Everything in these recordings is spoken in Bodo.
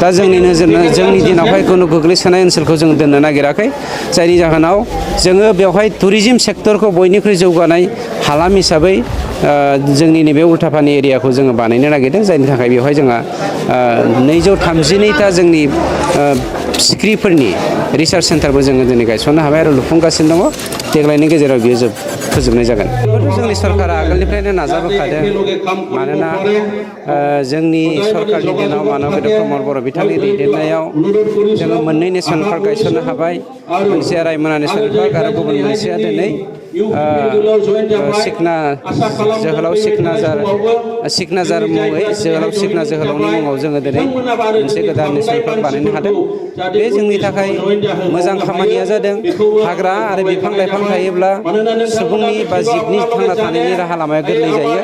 दा जोंनि जोंनि दिनावहाय खुनु गोग्लैसोनाय ओनसोलखौ जों दोननो नागिराखै जायनि जाहोनाव जोङो बेवहाय टुरिज्म सेक्टरखौ बयनिख्रुइ जौगानाय हालाम हिसाबै जोंनि नैबे उल्टापानि एरियाखौ जोङो बानायनो नागिरदों जायनि थाखाय बेवहाय जोंहा 232टा जोंनि सिख्रिफोरनि रिसार्च सेन्टारबो जोङो दिनै गायसननो हाबाय आरो लुफुंगासिनो दङ देग्लायनि गेजेराव बियो फोजोबनाय जागोन। बेखौथ' जोंनि सरकारा आगोलनिफ्रायनो नाजाबोखादों मानोना जोंनि सरकारनि दिनाव मानब प्रमद बर' बिथांनि दैदेननायाव जोङो मोननै नेसनेल पार्क गायसननो हाबाय मोनसेया रायमना नेसनेल पार्क आरो गुबुन मोनसेया दिनै जोहोलाव सिकनाझार मुङै जोहोलाव सिकना जोहोलावनि मुङाव जोङो दिनै मोनसे गोदान नेसनेल पार्क बानायनो हादों। बे जोंनि थाखाय मोजां खामानिया जादों हाग्रा आरो बिफां लाइफां थायोब्ला सुबुंनि बा जिबनि थांना थानायनि राहा लामाया गोरलै जायो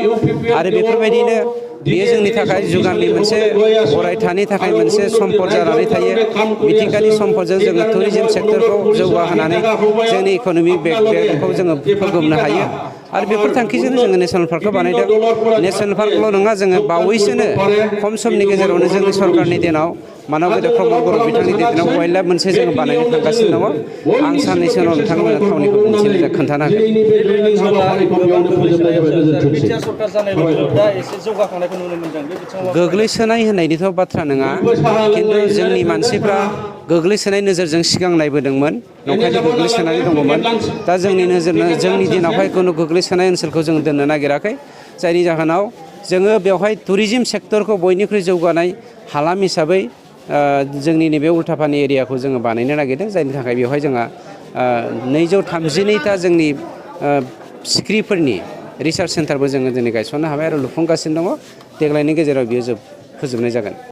आरो बेफोरबायदिनो बेयो जोंनि थाखाय जुगाननि मोनसे अरायथानि थाखाय मोनसे सम्पद जानानै थायो। मिथिंगानि सम्पदजों जोङो टुरिज्म सेक्टरखौ जौगाहोनानै जोंनि इक'नमिक बेकखौ जोङो फोगोमनो हायो आरो बेफोर थांखिजोंनो जोङो नेसनेल पार्कखौ बानायदों। नेसनेल पार्कल' नङा जोङो बावैसोनो खम समनि गेजेरावनो जोंनि सरकारनि दिनाव मानब प्रमद बर' बिथांनि दैदेननायाव वाइल्ड लाइफ मोनसे जोङो बानायनो थांगासिनो दङ। आं साननैसो उनाव नोंथांमोननो थावनिखौ खोन्थानो हागोन। गोग्लैसोनाय होननायनिथ' बाथ्रा नङा खिन्थु जोंनि मानसिफ्रा गोग्लैसोनाय नोजोरजों सिगां नायबोदोंमोन नंखायनो गोग्लैसोनानै दङमोन। दा जोंनि दिनावहाय खुनु गोग्लैसोनाय ओनसोलखौ जों दोननो नागिराखै जायनि जाहोनाव जोङो बेवहाय टुरिज्म सेक्टरखौ बयनिख्रुइ जौगानाय हालाम हिसाबै जोंनि नैबे उल्टापानि एरियाखौ जोङो बानायनो नागिरदों जायनि थाखाय बेवहाय जोंहा 232टा जोंनि सिख्रिफोरनि रिसार्च सेन्टारबो जोङो दिनै गायसननो हाबाय आरो लुफुंगासिनो दङ देग्लायनि गेजेराव बियो फोजोबनाय जागोन।